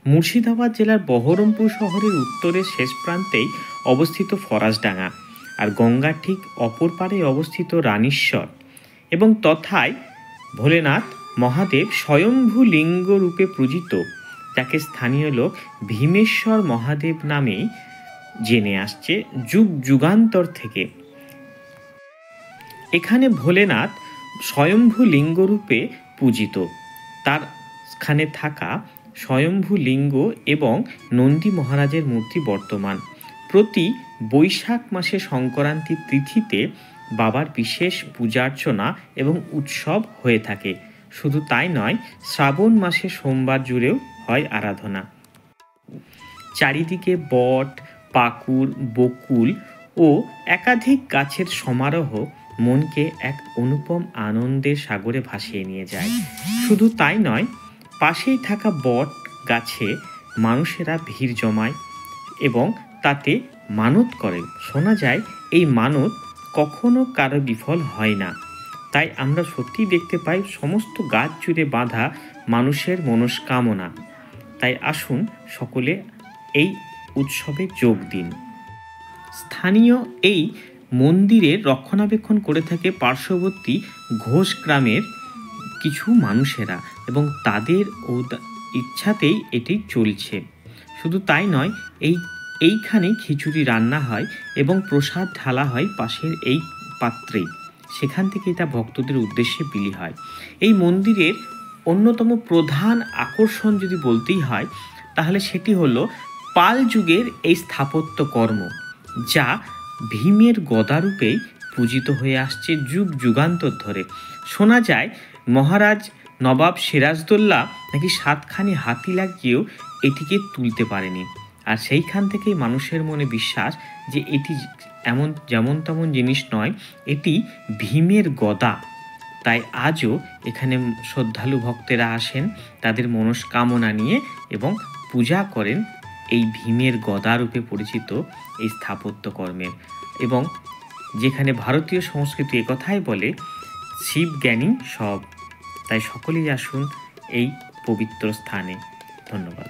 মুর্শিদাবাদ জেলার বহরমপুর শহরের উত্তরের শেষ প্রান্তেই অবস্থিত ফরাসডাঙ্গা, আর গঙ্গার ঠিক অপর পারে অবস্থিত রানীশ্বর এবং তথায় ভোলেনাথ মহাদেব স্বয়ম্ভু লিঙ্গ রূপে পূজিত, যাকে স্থানীয় লোক ভীমেশ্বর মহাদেব নামেই জেনে আসছে যুগ যুগান্তর থেকে। এখানে ভোলেনাথ স্বয়ম্ভু লিঙ্গরূপে পূজিত। তার স্থানে থাকা স্বয়ম্ভু লিঙ্গ এবং নন্দী মহারাজের মূর্তি বর্তমান। প্রতি বৈশাখ মাসে সংক্রান্তি তিথিতে বাবার বিশেষ পূজার্চনা এবং উৎসব হয়ে থাকে। শুধু তাই নয়, শ্রাবণ মাসে সোমবার জুড়েও হয় আরাধনা। চারিদিকে বট, পাকুড়, বকুল ও একাধিক গাছের সমারোহ মনকে এক অনুপম আনন্দের সাগরে ভাসিয়ে নিয়ে যায়। শুধু তাই নয়, পাশেই থাকা বট গাছে মানুষেরা ভিড় জমায় এবং তাতে মানত করেন। শোনা যায় এই মানত কখনো কারো বিফল হয় না। তাই আমরা সত্যিই দেখতে পাই সমস্ত গাছ জুড়ে বাঁধা মানুষের মনস্কামনা। তাই আসুন সকলে এই উৎসবে যোগ দিন। স্থানীয় এই মন্দিরের রক্ষণাবেক্ষণ করে থাকে পার্শ্ববর্তী ঘোষ গ্রামের কিছু মানুষেরা এবং তাদের ইচ্ছাতেই এটি চলছে। শুধু তাই নয়, এইখানে খিচুড়ি রান্না হয় এবং প্রসাদ ঢালা হয় পাশের এই পাত্রেই। সেখান থেকে এটা ভক্তদের উদ্দেশ্যে বিলি হয়। এই মন্দিরের অন্যতম প্রধান আকর্ষণ যদি বলতেই হয়, তাহলে সেটি হলো পাল যুগের এই স্থাপত্য কর্ম, যা ভীমের গদারূপেই পূজিত হয়ে আসছে যুগ যুগান্তর ধরে। শোনা যায় মহারাজ নবাব সিরাজদৌল্লা নাকি 7খানি হাতি লাগিয়েও এটিকে তুলতে পারেনি। আর সেইখান থেকেই মানুষের মনে বিশ্বাস যে এটি যেমন তেমন জিনিস নয়, এটি ভীমের গদা। তাই আজও এখানে শ্রদ্ধালু ভক্তেরা আসেন তাদের মনস্কামনা নিয়ে এবং পূজা করেন এই ভীমের গদা রূপে পরিচিত এই স্থাপত্য কর্মের। এবং যেখানে ভারতীয় সংস্কৃতি একথাই বলে, শিব জ্ঞানী সব। তাই সকলেই আসুন এই পবিত্র স্থানে। ধন্যবাদ।